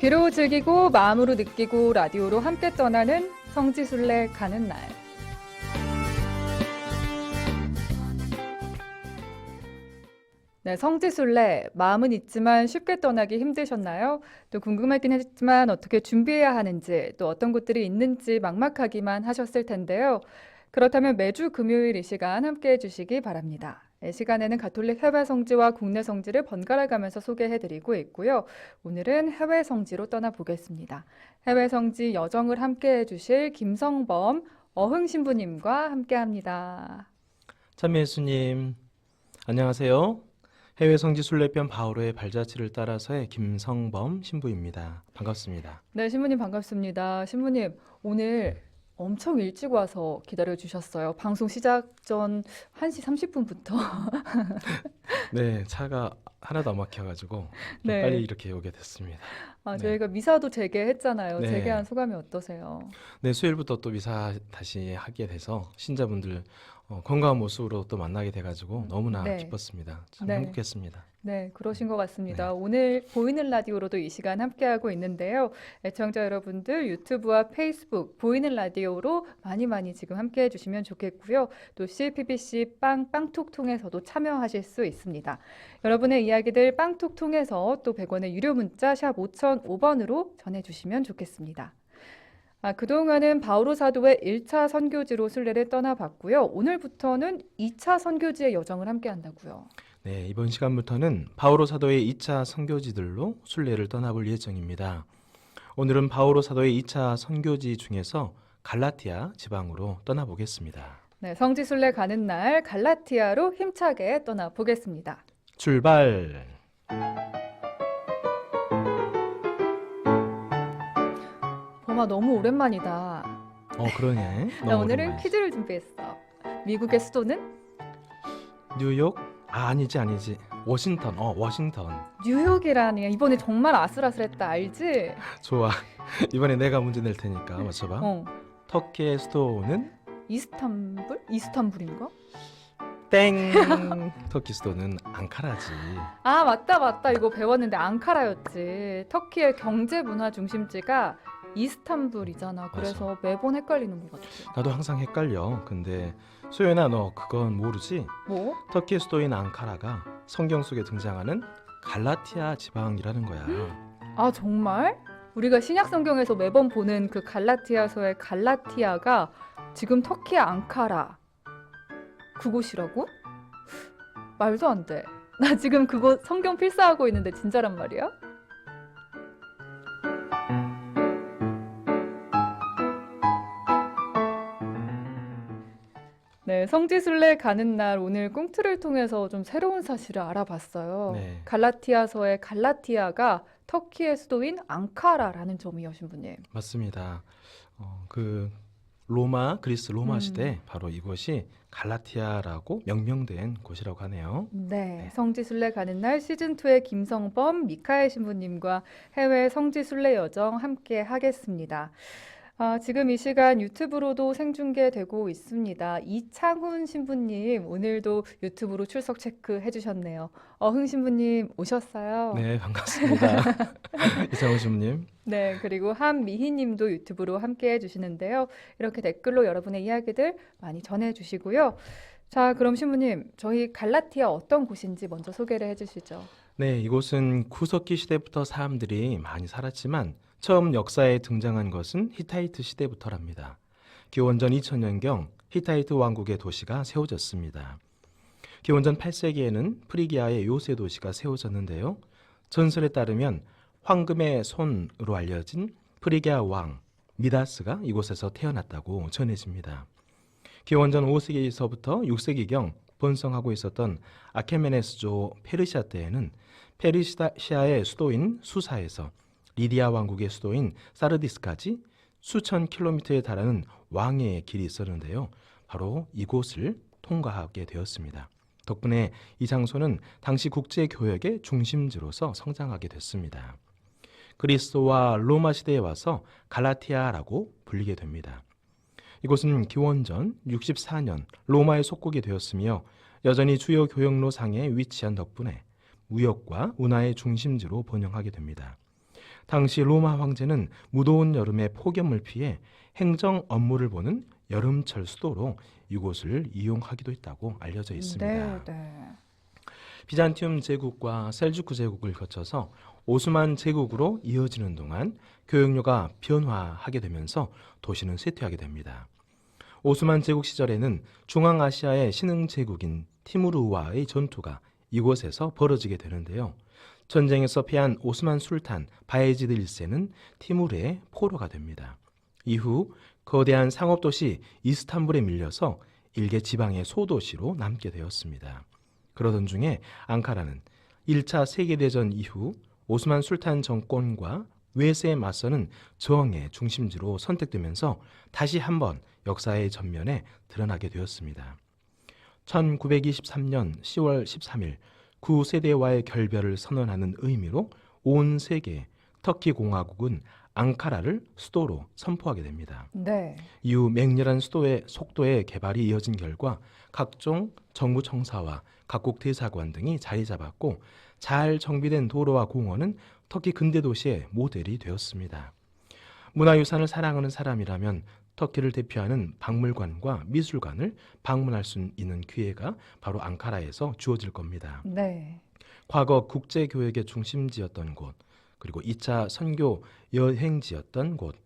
귀로 즐기고 마음으로 느끼고 라디오로 함께 떠나는 성지순례 가는 날. 네, 성지순례 마음은 있지만 쉽게 떠나기 힘드셨나요? 또 궁금하긴 했지만 어떻게 준비해야 하는지 또 어떤 곳들이 있는지 막막하기만 하셨을 텐데요. 그렇다면 매주 금요일 이 시간 함께해 주시기 바랍니다. 이 시간에는 가톨릭 해외 성지와 국내 성지를 번갈아 가면서 소개해드리고 있고요. 오늘은 해외 성지로 떠나보겠습니다. 해외 성지 여정을 함께해 주실 김성범 어흥 신부님과 함께합니다. 참여 예수님, 안녕하세요. 해외 성지 순례편 바오로의 발자취를 따라서의 김성범 신부입니다. 반갑습니다. 네, 신부님 반갑습니다. 신부님, 오늘 엄청 일찍 와서 기다려 주셨어요. 방송 시작 전 1시 30분부터. 네, 차가 하나도 안 막혀가지고 좀 네. 빨리 이렇게 오게 됐습니다. 네. 저희가 미사도 재개했잖아요. 네. 재개한 소감이 어떠세요? 네, 수요일부터 또 미사 다시 하게 돼서 신자분들 건강한 모습으로 또 만나게 돼가지고 너무나 네. 기뻤습니다. 참 네. 행복했습니다. 네, 그러신 것 같습니다. 네. 오늘 보이는 라디오로도 이 시간 함께하고 있는데요. 애청자 여러분들 유튜브와 페이스북 보이는 라디오로 많이 지금 함께해 주시면 좋겠고요. 또 CPBC 빵톡 통해서도 참여하실 수 있습니다. 여러분의 이야기들 빵톡 통해서 또 100원의 유료 문자 샵 5005번으로 전해주시면 좋겠습니다. 그동안은 바오로 사도의 1차 선교지로 순례를 떠나봤고요. 오늘부터는 2차 선교지의 여정을 함께 한다고요. 네, 이번 시간부터는 바오로 사도의 2차 선교지들로 순례를 떠나볼 예정입니다. 오늘은 바오로 사도의 2차 선교지 중에서 갈라티아 지방으로 떠나보겠습니다. 네, 성지 순례 가는 날 갈라티아로 힘차게 떠나보겠습니다. 출발! 범아 너무 오랜만이다. 그러네. 나 너무 오늘은 오랜만이지. 퀴즈를 준비했어. 미국의 수도는? 뉴욕? 아니지. 워싱턴. 워싱턴. 뉴욕이라니. 이번에 정말 아슬아슬했다. 알지? 좋아. 이번에 내가 문제 낼 테니까 맞춰봐. 터키의 수도는? 이스탄불? 이스탄불인가? 땡! 터키 수도는 앙카라지. 맞다. 이거 배웠는데 앙카라였지. 터키의 경제 문화 중심지가 이스탄불이잖아. 그래서 매번 헷갈리는 것 같아. 나도 항상 헷갈려. 근데 소연아, 너 그건 모르지? 뭐? 터키의 수도인 앙카라가 성경 속에 등장하는 갈라티아 지방이라는 거야. 정말? 우리가 신약 성경에서 매번 보는 그 갈라티아서의 갈라티아가 지금 터키의 앙카라 그곳이라고? 말도 안 돼. 나 지금 그곳 성경 필사하고 있는데 진짜란 말이야? 네, 성지순례 가는 날 오늘 꽁트를 통해서 좀 새로운 사실을 알아봤어요. 네. 갈라티아서의 갈라티아가 터키의 수도인 앙카라라는 점이요, 신부님. 맞습니다. 그리스 로마 시대 바로 이곳이 갈라티아라고 명명된 곳이라고 하네요. 네, 성지순례 가는 날 시즌2의 김성범, 미카엘 신부님과 해외 성지순례 여정 함께 하겠습니다. 지금 이 시간 유튜브로도 생중계되고 있습니다. 이창훈 신부님, 오늘도 유튜브로 출석 체크해 주셨네요. 흥 신부님 오셨어요? 네, 반갑습니다. 이창훈 신부님. 네, 그리고 한미희 님도 유튜브로 함께 해주시는데요. 이렇게 댓글로 여러분의 이야기들 많이 전해주시고요. 자, 그럼 신부님, 저희 갈라티아 어떤 곳인지 먼저 소개를 해주시죠. 네, 이곳은 구석기 시대부터 사람들이 많이 살았지만 처음 역사에 등장한 것은 히타이트 시대부터랍니다. 기원전 2000년경 히타이트 왕국의 도시가 세워졌습니다. 기원전 8세기에는 프리기아의 요새 도시가 세워졌는데요. 전설에 따르면 황금의 손으로 알려진 프리기아 왕 미다스가 이곳에서 태어났다고 전해집니다. 기원전 5세기에서부터 6세기경 번성하고 있었던 아케메네스조 페르시아 때에는 페르시아의 수도인 수사에서 리디아 왕국의 수도인 사르디스까지 수천 킬로미터에 달하는 왕해의 길이 있었는데요. 바로 이곳을 통과하게 되었습니다. 덕분에 이 장소는 당시 국제교역의 중심지로서 성장하게 됐습니다. 그리스도와 로마 시대에 와서 갈라티아라고 불리게 됩니다. 이곳은 기원전 64년 로마의 속국이 되었으며 여전히 주요 교역로상에 위치한 덕분에 무역과 운하의 중심지로 번영하게 됩니다. 당시 로마 황제는 무더운 여름에 폭염을 피해 행정 업무를 보는 여름철 수도로 이곳을 이용하기도 했다고 알려져 있습니다. 네, 네. 비잔티움 제국과 셀주크 제국을 거쳐서 오스만 제국으로 이어지는 동안 교역로가 변화하게 되면서 도시는 쇠퇴하게 됩니다. 오스만 제국 시절에는 중앙아시아의 신흥 제국인 티무르와의 전투가 이곳에서 벌어지게 되는데요. 전쟁에서 패한 오스만 술탄 바예지드 1세는 티무르의 포로가 됩니다. 이후 거대한 상업도시 이스탄불에 밀려서 일개 지방의 소도시로 남게 되었습니다. 그러던 중에 앙카라는 1차 세계대전 이후 오스만 술탄 정권과 외세에 맞서는 저항의 중심지로 선택되면서 다시 한번 역사의 전면에 드러나게 되었습니다. 1923년 10월 13일 구세대와의 결별을 선언하는 의미로 온 세계 터키 공화국은 앙카라를 수도로 선포하게 됩니다. 네. 이후 맹렬한 속도의 개발이 이어진 결과 각종 정부 청사와 각국 대사관 등이 자리 잡았고 잘 정비된 도로와 공원은 터키 근대 도시의 모델이 되었습니다. 문화유산을 사랑하는 사람이라면 터키를 대표하는 박물관과 미술관을 방문할 수 있는 기회가 바로 앙카라에서 주어질 겁니다. 네. 과거 국제교역의 중심지였던 곳, 그리고 2차 선교 여행지였던 곳,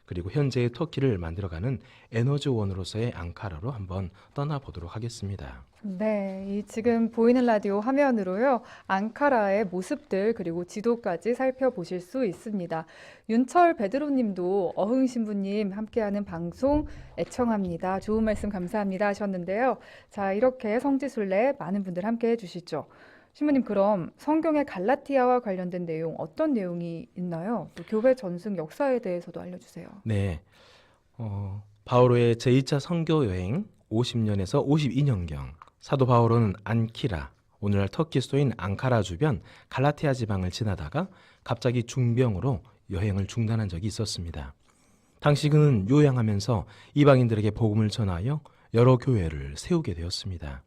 그리고 현재의 터키를 만들어가는 에너지원으로서의 앙카라로 한번 떠나보도록 하겠습니다. 네, 이 지금 보이는 라디오 화면으로요, 앙카라의 모습들 그리고 지도까지 살펴보실 수 있습니다. 윤철 베드로님도 어흥 신부님 함께하는 방송 애청합니다. 좋은 말씀 감사합니다 하셨는데요. 자, 이렇게 성지순례 많은 분들 함께 해주시죠. 신부님, 그럼 성경의 갈라티아와 관련된 내용 어떤 내용이 있나요? 또 교회 전승 역사에 대해서도 알려주세요. 네, 바오로의 제2차 선교 여행 50년에서 52년경 사도 바오로는 안키라, 오늘날 터키 수도인 앙카라 주변 갈라티아 지방을 지나다가 갑자기 중병으로 여행을 중단한 적이 있었습니다. 당시 그는 요양하면서 이방인들에게 복음을 전하여 여러 교회를 세우게 되었습니다.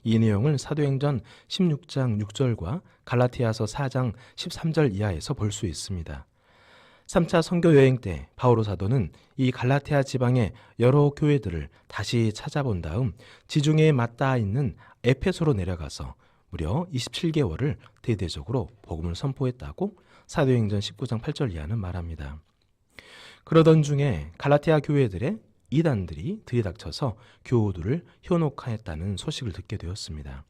이 내용을 사도행전 16장 6절과 갈라티아서 4장 13절 이하에서 볼 수 있습니다. 3차 선교 여행 때 바오로 사도는 이 갈라티아 지방의 여러 교회들을 다시 찾아본 다음 지중해에 맞닿아 있는 에페소로 내려가서 무려 27개월을 대대적으로 복음을 선포했다고 사도행전 19장 8절 이하는 말합니다. 그러던 중에 갈라티아 교회들의 이단들이 들이닥쳐서 교우들을 현혹하였다는 소식을 듣게 되었습니다.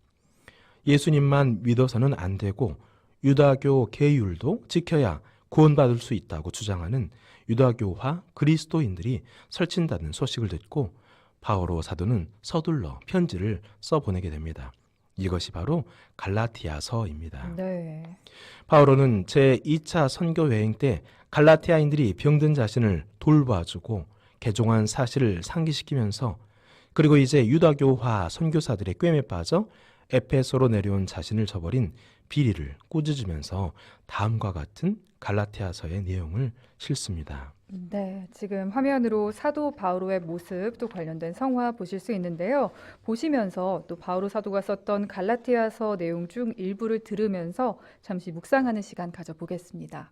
예수님만 믿어서는 안 되고 유다교 계율도 지켜야 구원받을 수 있다고 주장하는 유다교화 그리스도인들이 설친다는 소식을 듣고 바오로 사도는 서둘러 편지를 써보내게 됩니다. 이것이 바로 갈라티아서입니다. 네. 바오로는 제2차 선교 여행 때 갈라티아인들이 병든 자신을 돌봐주고 개종한 사실을 상기시키면서 그리고 이제 유다교화 선교사들의 꿰매 빠져 에페소로 내려온 자신을 저버린 비리를 꾸짖으면서 다음과 같은 갈라티아서의 내용을 실습니다. 네, 지금 화면으로 사도 바오로의 모습 또 관련된 성화 보실 수 있는데요. 보시면서 또 바오로 사도가 썼던 갈라티아서 내용 중 일부를 들으면서 잠시 묵상하는 시간 가져보겠습니다.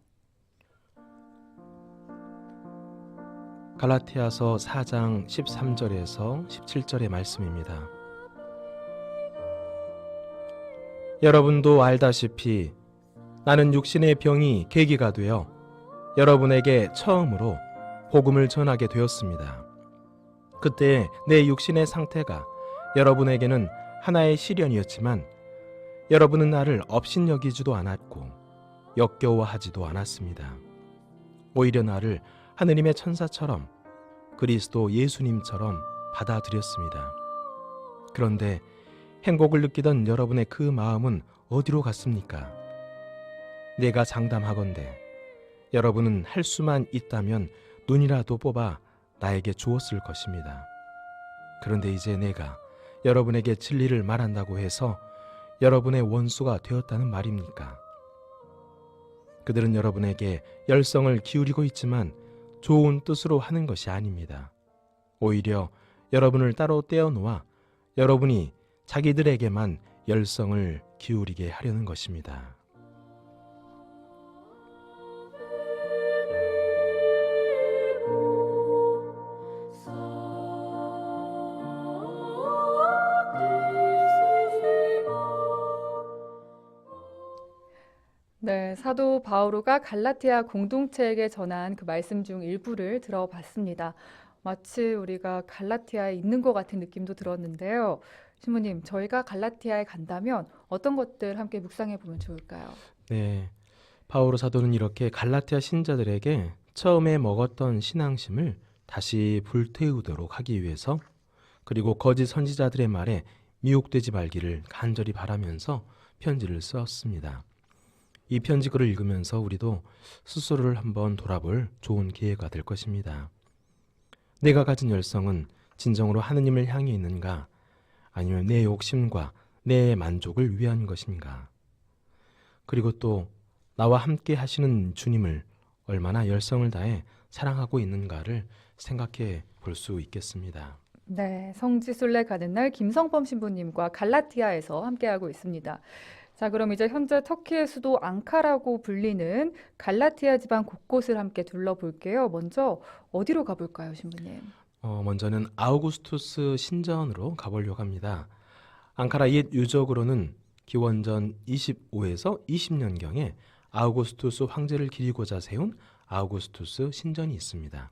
갈라티아서 4장 13절에서 17절의 말씀입니다. 여러분도 알다시피 나는 육신의 병이 계기가 되어 여러분에게 처음으로 복음을 전하게 되었습니다. 그때 내 육신의 상태가 여러분에게는 하나의 시련이었지만 여러분은 나를 업신여기지도 않았고 역겨워하지도 않았습니다. 오히려 나를 하느님의 천사처럼 그리스도 예수님처럼 받아들였습니다. 그런데 행복을 느끼던 여러분의 그 마음은 어디로 갔습니까? 내가 장담하건대 여러분은 할 수만 있다면 눈이라도 뽑아 나에게 주었을 것입니다. 그런데 이제 내가 여러분에게 진리를 말한다고 해서 여러분의 원수가 되었다는 말입니까? 그들은 여러분에게 열성을 기울이고 있지만 좋은 뜻으로 하는 것이 아닙니다. 오히려 여러분을 따로 떼어놓아 여러분이 자기들에게만 열성을 기울이게 하려는 것입니다. 네, 사도 바오로가 갈라티아 공동체에게 전한 그 말씀 중 일부를 들어봤습니다. 마치 우리가 갈라티아에 있는 것 같은 느낌도 들었는데요. 신부님, 저희가 갈라티아에 간다면 어떤 것들 함께 묵상해 보면 좋을까요? 네, 바오로 사도는 이렇게 갈라티아 신자들에게 처음에 먹었던 신앙심을 다시 불태우도록 하기 위해서 그리고 거짓 선지자들의 말에 미혹되지 말기를 간절히 바라면서 편지를 썼습니다. 이 편지글을 읽으면서 우리도 스스로를 한번 돌아볼 좋은 기회가 될 것입니다. 내가 가진 열성은 진정으로 하느님을 향해 있는가? 아니면 내 욕심과 내 만족을 위한 것인가? 그리고 또 나와 함께 하시는 주님을 얼마나 열성을 다해 사랑하고 있는가를 생각해 볼 수 있겠습니다. 네, 성지순례 가는 날 김성범 신부님과 갈라티아에서 함께하고 있습니다. 자, 그럼 이제 현재 터키의 수도 앙카라고 불리는 갈라티아 지방 곳곳을 함께 둘러볼게요. 먼저 어디로 가볼까요, 신부님? 먼저는 아우구스투스 신전으로 가보려고 합니다. 앙카라 옛 유적으로는 기원전 25에서 20년경에 아우구스투스 황제를 기리고자 세운 아우구스투스 신전이 있습니다.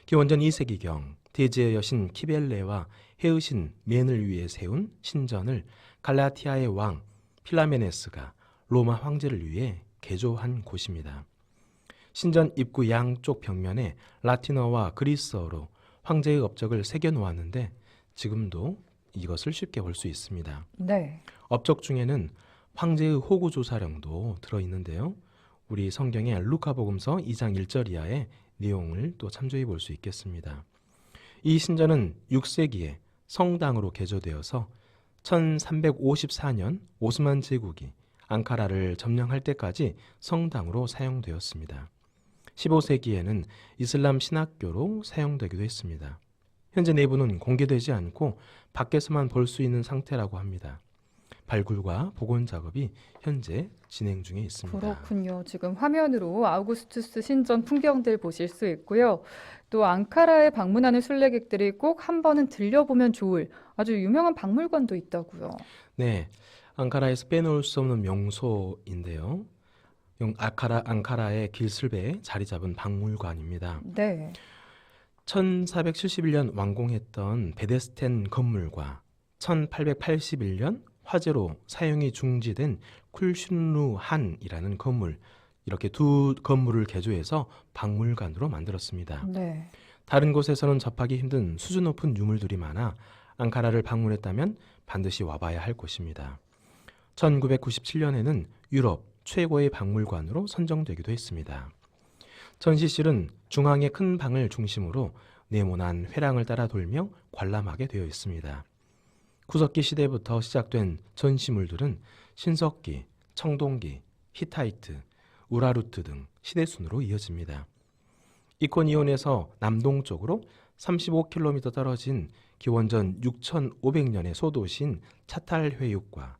기원전 2세기경 대제의 여신 키벨레와 해의신 맨을 위해 세운 신전을 갈라티아의 왕 필라메네스가 로마 황제를 위해 개조한 곳입니다. 신전 입구 양쪽 벽면에 라틴어와 그리스어로 황제의 업적을 새겨 놓았는데 지금도 이것을 쉽게 볼 수 있습니다. 네. 업적 중에는 황제의 호구조사령도 들어있는데요. 우리 성경의 루카복음서 2장 1절 이하의 내용을 또 참조해 볼 수 있겠습니다. 이 신전은 6세기에 성당으로 개조되어서 1354년 오스만 제국이 앙카라를 점령할 때까지 성당으로 사용되었습니다. 15세기에는 이슬람 신학교로 사용되기도 했습니다. 현재 내부는 공개되지 않고 밖에서만 볼 수 있는 상태라고 합니다. 발굴과 복원 작업이 현재 진행 중에 있습니다. 그렇군요. 지금 화면으로 아우구스투스 신전 풍경들 보실 수 있고요. 또 앙카라에 방문하는 순례객들이 꼭 한 번은 들려보면 좋을 아주 유명한 박물관도 있다고요. 네, 앙카라에서 빼놓을 수 없는 명소인데요. 앙카라의 길슬배에 자리 잡은 박물관입니다. 네. 1471년 완공했던 베데스텐 건물과 1881년 화재로 사용이 중지된 쿨슌루한이라는 건물, 이렇게 두 건물을 개조해서 박물관으로 만들었습니다. 네. 다른 곳에서는 접하기 힘든 수준 높은 유물들이 많아 앙카라를 방문했다면 반드시 와봐야 할 곳입니다. 1997년에는 유럽 최고의 박물관으로 선정되기도 했습니다. 전시실은 중앙의 큰 방을 중심으로 네모난 회랑을 따라 돌며 관람하게 되어 있습니다. 구석기 시대부터 시작된 전시물들은 신석기, 청동기, 히타이트, 우라루트 등 시대순으로 이어집니다. 이코니온에서 남동쪽으로 35km 떨어진 기원전 6500년의 소도시인 차탈회육과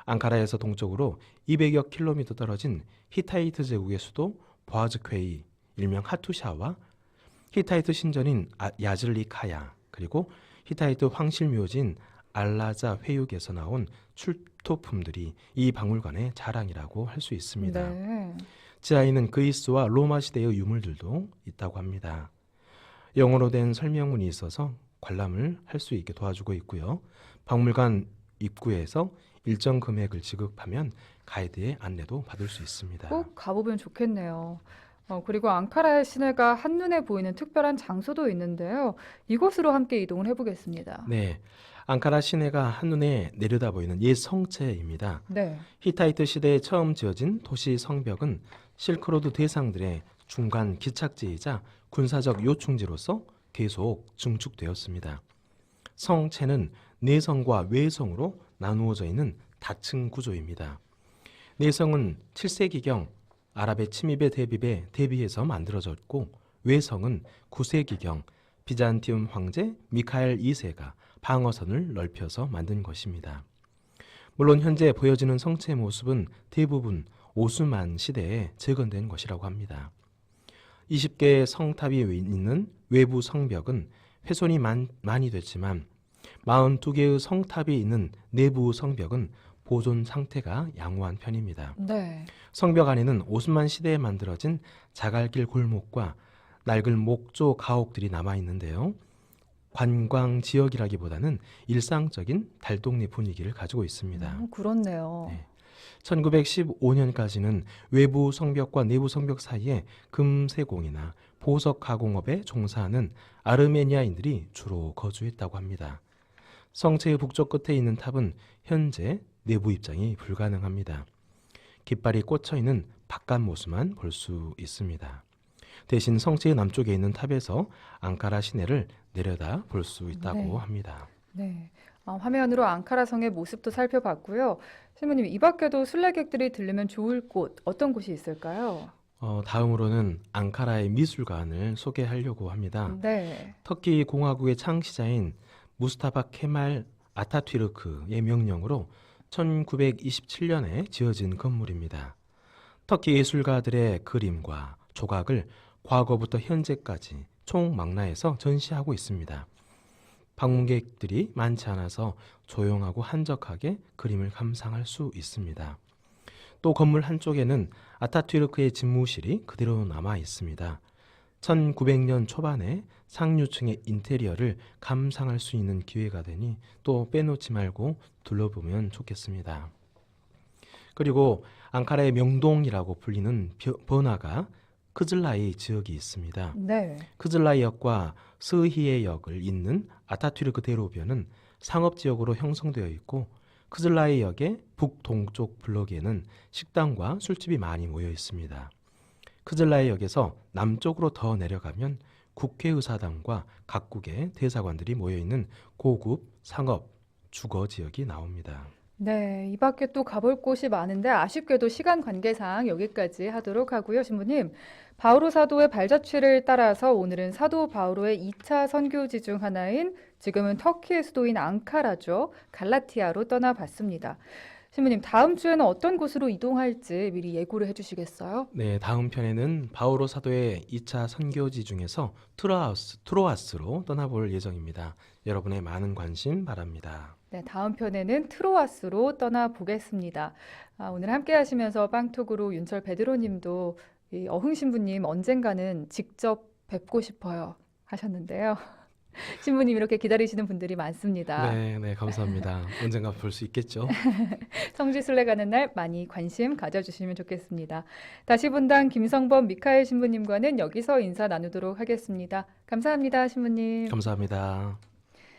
앙카라에서 동쪽으로 200여 킬로미터 떨어진 히타이트 제국의 수도 보아즈퀘이, 일명 하투샤와 히타이트 신전인 야즐리카야, 그리고 히타이트 황실묘지인 알라자 회육에서 나온 출토품들이 이 박물관의 자랑이라고 할 수 있습니다. 네. 지하에는 그리스와 로마 시대의 유물들도 있다고 합니다. 영어로 된 설명문이 있어서 관람을 할 수 있게 도와주고 있고요. 박물관 입구에서 일정 금액을 지급하면 가이드의 안내도 받을 수 있습니다. 꼭 가보면 좋겠네요. 그리고 앙카라의 시내가 한눈에 보이는 특별한 장소도 있는데요. 이곳으로 함께 이동을 해보겠습니다. 네, 앙카라 시내가 한눈에 내려다 보이는 옛 성체입니다. 네. 히타이트 시대에 처음 지어진 도시 성벽은 실크로드 대상들의 중간 기착지이자 군사적 요충지로서 계속 증축되었습니다. 성체는 내성과 외성으로 나누어져 있는 다층 구조입니다. 내성은 7세기경 아랍의 침입에 대비해서 만들어졌고, 외성은 9세기경 비잔티움 황제 미카엘 2세가 방어선을 넓혀서 만든 것입니다. 물론 현재 보여지는 성체의 모습은 대부분 오스만 시대에 재건된 것이라고 합니다. 20개의 성탑이 있는 외부 성벽은 훼손이 많이 됐지만 42개의 성탑이 있는 내부 성벽은 보존 상태가 양호한 편입니다. 네. 성벽 안에는 오스만 시대에 만들어진 자갈길 골목과 낡은 목조 가옥들이 남아 있는데요. 관광 지역이라기보다는 일상적인 달동네 분위기를 가지고 있습니다. 그렇네요. 네. 1915년까지는 외부 성벽과 내부 성벽 사이에 금세공이나 보석 가공업에 종사하는 아르메니아인들이 주로 거주했다고 합니다. 성체의 북쪽 끝에 있는 탑은 현재 내부 입장이 불가능합니다. 깃발이 꽂혀 있는 바깥 모습만 볼 수 있습니다. 대신 성체의 남쪽에 있는 탑에서 앙카라 시내를 내려다 볼 수 있다고 네. 합니다. 네. 화면으로 앙카라 성의 모습도 살펴봤고요. 신부님, 이 밖에도 순례객들이 들르면 좋을 곳, 어떤 곳이 있을까요? 다음으로는 앙카라의 미술관을 소개하려고 합니다. 네. 터키 공화국의 창시자인 무스타파 케말 아타튀르크의 명령으로 1927년에 지어진 건물입니다. 터키 예술가들의 그림과 조각을 과거부터 현재까지 총망라해서 전시하고 있습니다. 방문객들이 많지 않아서 조용하고 한적하게 그림을 감상할 수 있습니다. 또 건물 한쪽에는 아타튀르크의 집무실이 그대로 남아 있습니다. 1900년 초반에 상류층의 인테리어를 감상할 수 있는 기회가 되니 또 빼놓지 말고 둘러보면 좋겠습니다. 그리고 앙카라의 명동이라고 불리는 번화가 크즐라이 지역이 있습니다. 네. 크즐라이 역과 스히에 역을 잇는 아타튀르크 대로변은 상업지역으로 형성되어 있고 크즐라이 역의 북동쪽 블록에는 식당과 술집이 많이 모여 있습니다. 크즐라이 역에서 남쪽으로 더 내려가면 국회의사당과 각국의 대사관들이 모여 있는 고급 상업 주거 지역이 나옵니다. 네, 이 밖에 또 가볼 곳이 많은데 아쉽게도 시간 관계상 여기까지 하도록 하고요. 신부님, 바오로 사도의 발자취를 따라서 오늘은 사도 바오로의 2차 선교지 중 하나인 지금은 터키의 수도인 앙카라죠. 갈라티아로 떠나봤습니다. 신부님, 다음 주에는 어떤 곳으로 이동할지 미리 예고를 해주시겠어요? 네, 다음 편에는 바오로 사도의 2차 선교지 중에서 트로아스로 떠나볼 예정입니다. 여러분의 많은 관심 바랍니다. 네, 다음 편에는 트로아스로 떠나보겠습니다. 오늘 함께 하시면서 빵톡으로 윤철 베드로님도 이 어흥 신부님 언젠가는 직접 뵙고 싶어요 하셨는데요. 신부님 이렇게 기다리시는 분들이 많습니다. 네, 감사합니다. 언젠가 볼 수 있겠죠? 성지순례 가는 날 많이 관심 가져주시면 좋겠습니다. 다시 분당 김성범 미카엘 신부님과는 여기서 인사 나누도록 하겠습니다. 감사합니다, 신부님. 감사합니다.